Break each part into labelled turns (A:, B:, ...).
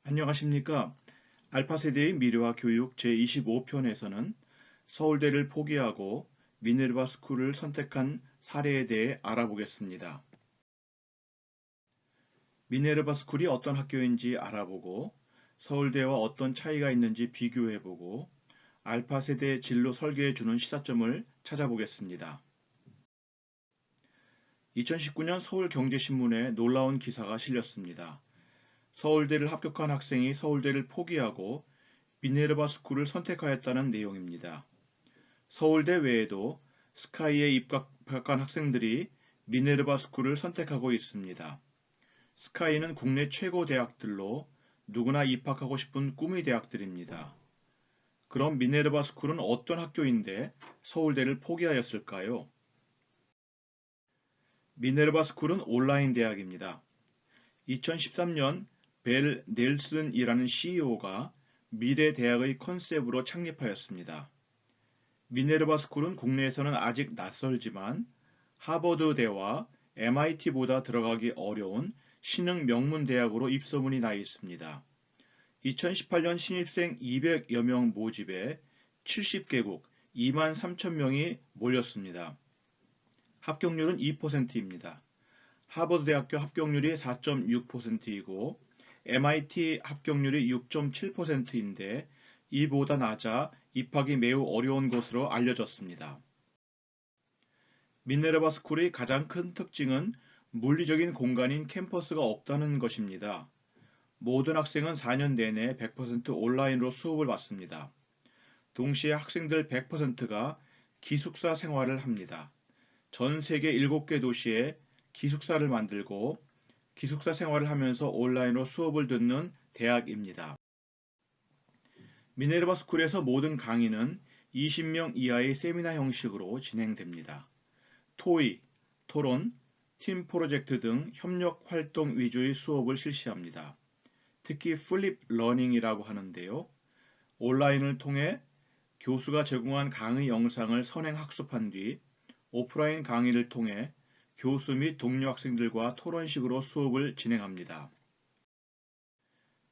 A: 안녕하십니까. 알파세대의 미래와 교육 제25편에서는 서울대를 포기하고 미네르바 스쿨을 선택한 사례에 대해 알아보겠습니다. 미네르바 스쿨이 어떤 학교인지 알아보고 서울대와 어떤 차이가 있는지 비교해보고 알파세대 진로 설계해주는 시사점을 찾아보겠습니다. 2019년 서울경제신문에 놀라운 기사가 실렸습니다. 서울대를 합격한 학생이 서울대를 포기하고 미네르바 스쿨을 선택하였다는 내용입니다. 서울대 외에도 스카이에 입학한 학생들이 미네르바 스쿨을 선택하고 있습니다. 스카이는 국내 최고 대학들로 누구나 입학하고 싶은 꿈의 대학들입니다. 그럼 미네르바 스쿨은 어떤 학교인데 서울대를 포기하였을까요? 미네르바 스쿨은 온라인 대학입니다. 2013년 벨 넬슨이라는 CEO가 미래 대학의 컨셉으로 창립하였습니다. 미네르바 스쿨은 국내에서는 아직 낯설지만 하버드대와 MIT보다 들어가기 어려운 신흥 명문 대학으로 입소문이 나 있습니다. 2018년 신입생 200여 명 모집에 70개국 2만 3천 명이 몰렸습니다. 합격률은 2%입니다. 하버드 대학교 합격률이 4.6%이고 MIT 합격률이 6.7%인데 이보다 낮아 입학이 매우 어려운 것으로 알려졌습니다. 미네르바 스쿨의 가장 큰 특징은 물리적인 공간인 캠퍼스가 없다는 것입니다. 모든 학생은 4년 내내 100% 온라인으로 수업을 받습니다. 동시에 학생들 100%가 기숙사 생활을 합니다. 전 세계 7개 도시에 기숙사를 만들고 기숙사 생활을 하면서 온라인으로 수업을 듣는 대학입니다. 미네르바 스쿨에서 모든 강의는 20명 이하의 세미나 형식으로 진행됩니다. 토익, 토론, 팀 프로젝트 등 협력 활동 위주의 수업을 실시합니다. 특히 플립 러닝이라고 하는데요. 온라인을 통해 교수가 제공한 강의 영상을 선행 학습한 뒤 오프라인 강의를 통해 교수 및 동료 학생들과 토론식으로 수업을 진행합니다.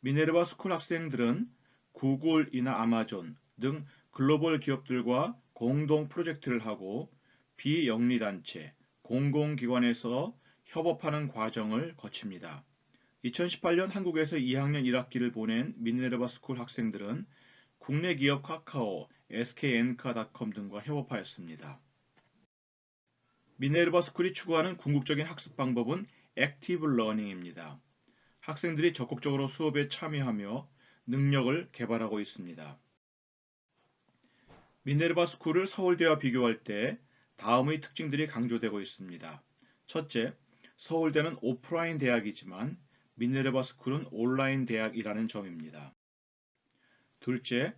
A: 미네르바 스쿨 학생들은 구글이나 아마존 등 글로벌 기업들과 공동 프로젝트를 하고 비영리단체, 공공기관에서 협업하는 과정을 거칩니다. 2018년 한국에서 2학년 1학기를 보낸 미네르바 스쿨 학생들은 국내 기업 카카오, skn카.com 등과 협업하였습니다. 미네르바 스쿨이 추구하는 궁극적인 학습 방법은 액티브 러닝입니다. 학생들이 적극적으로 수업에 참여하며 능력을 개발하고 있습니다. 미네르바 스쿨을 서울대와 비교할 때 다음의 특징들이 강조되고 있습니다. 첫째, 서울대는 오프라인 대학이지만 미네르바 스쿨은 온라인 대학이라는 점입니다. 둘째,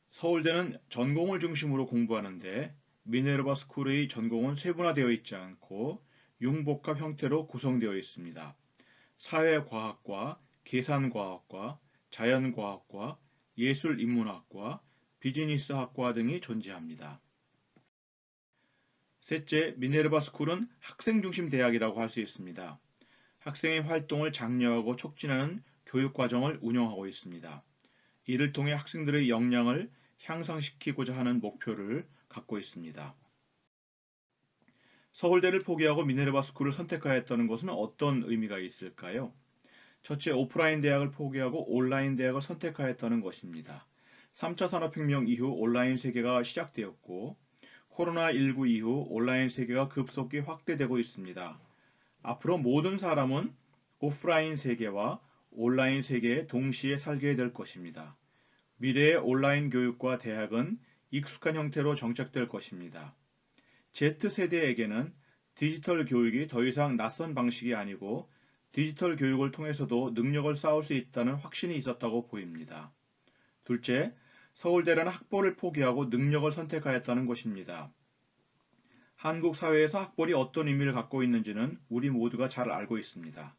A: 서울대는 전공을 중심으로 공부하는데 미네르바 스쿨의 전공은 세분화되어 있지 않고 융복합 형태로 구성되어 있습니다. 사회과학과, 계산과학과, 자연과학과, 예술인문학과, 비즈니스학과 등이 존재합니다. 셋째, 미네르바 스쿨은 학생 중심 대학이라고 할 수 있습니다. 학생의 활동을 장려하고 촉진하는 교육과정을 운영하고 있습니다. 이를 통해 학생들의 역량을 향상시키고자 하는 목표를 갖고 있습니다. 서울대를 포기하고 미네르바 스쿨을 선택하였다는 것은 어떤 의미가 있을까요? 첫째, 오프라인 대학을 포기하고 온라인 대학을 선택하였다는 것입니다. 3차 산업혁명 이후 온라인 세계가 시작되었고 코로나19 이후 온라인 세계가 급속히 확대되고 있습니다. 앞으로 모든 사람은 오프라인 세계와 온라인 세계에 동시에 살게 될 것입니다. 미래의 온라인 교육과 대학은 익숙한 형태로 정착될 것입니다. Z세대에게는 디지털 교육이 더 이상 낯선 방식이 아니고 디지털 교육을 통해서도 능력을 쌓을 수 있다는 확신이 있었다고 보입니다. 둘째, 서울대라는 학벌을 포기하고 능력을 선택하였다는 것입니다. 한국 사회에서 학벌이 어떤 의미를 갖고 있는지는 우리 모두가 잘 알고 있습니다.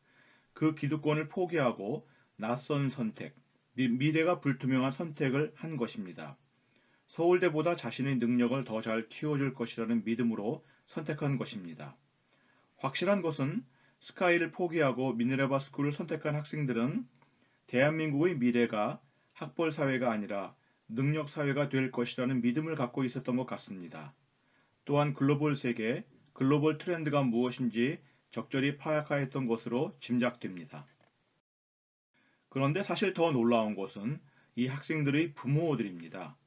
A: 그 기득권을 포기하고 낯선 선택, 미래가 불투명한 선택을 한 것입니다. 서울대보다 자신의 능력을 더 잘 키워줄 것이라는 믿음으로 선택한 것입니다. 확실한 것은 스카이를 포기하고 미네르바 스쿨을 선택한 학생들은 대한민국의 미래가 학벌 사회가 아니라 능력 사회가 될 것이라는 믿음을 갖고 있었던 것 같습니다. 또한 글로벌 세계, 글로벌 트렌드가 무엇인지 적절히 파악하였던 것으로 짐작됩니다. 그런데 사실 더 놀라운 것은 이 학생들의 부모들입니다.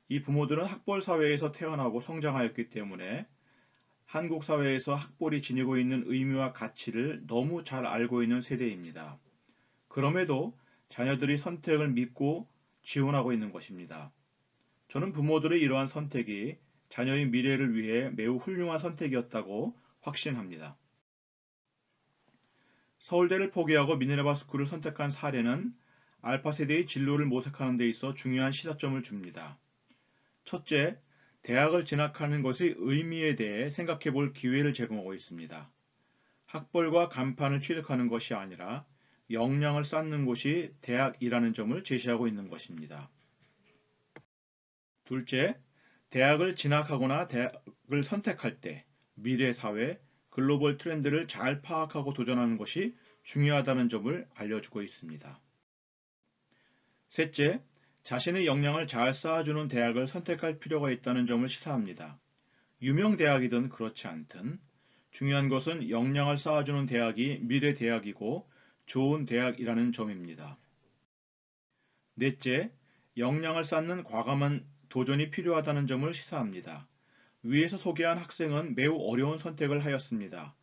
A: 이 부모들은 학벌 사회에서 태어나고 성장하였기 때문에 한국 사회에서 학벌이 지니고 있는 의미와 가치를 너무 잘 알고 있는 세대입니다. 그럼에도 자녀들이 선택을 믿고 지원하고 있는 것입니다. 저는 부모들의 이러한 선택이 자녀의 미래를 위해 매우 훌륭한 선택이었다고 확신합니다. 서울대를 포기하고 미네르바 스쿨을 선택한 사례는 알파 세대의 진로를 모색하는 데 있어 중요한 시사점을 줍니다. 첫째, 대학을 진학하는 것의 의미에 대해 생각해 볼 기회를 제공하고 있습니다. 학벌과 간판을 취득하는 것이 아니라 역량을 쌓는 곳이 대학이라는 점을 제시하고 있는 것입니다. 둘째, 대학을 진학하거나 대학을 선택할 때 미래 사회, 글로벌 트렌드를 잘 파악하고 도전하는 것이 중요하다는 점을 알려주고 있습니다. 셋째, 자신의 역량을 잘 쌓아주는 대학을 선택할 필요가 있다는 점을 시사합니다. 유명 대학이든 그렇지 않든 중요한 것은 역량을 쌓아주는 대학이 미래 대학이고 좋은 대학이라는 점입니다. 넷째, 역량을 쌓는 과감한 도전이 필요하다는 점을 시사합니다. 위에서 소개한 학생은 매우 어려운 선택을 하였습니다.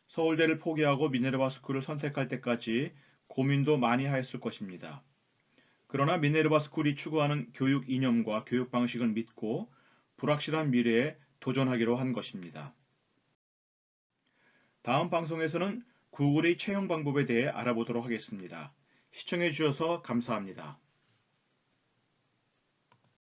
A: 서울대를 포기하고 미네르바 스쿨을 선택할 때까지 고민도 많이 하였을 것입니다. 그러나 미네르바 스쿨이 추구하는 교육 이념과 교육 방식을 믿고 불확실한 미래에 도전하기로 한 것입니다. 다음 방송에서는 구글의 채용 방법에 대해 알아보도록 하겠습니다. 시청해 주셔서 감사합니다.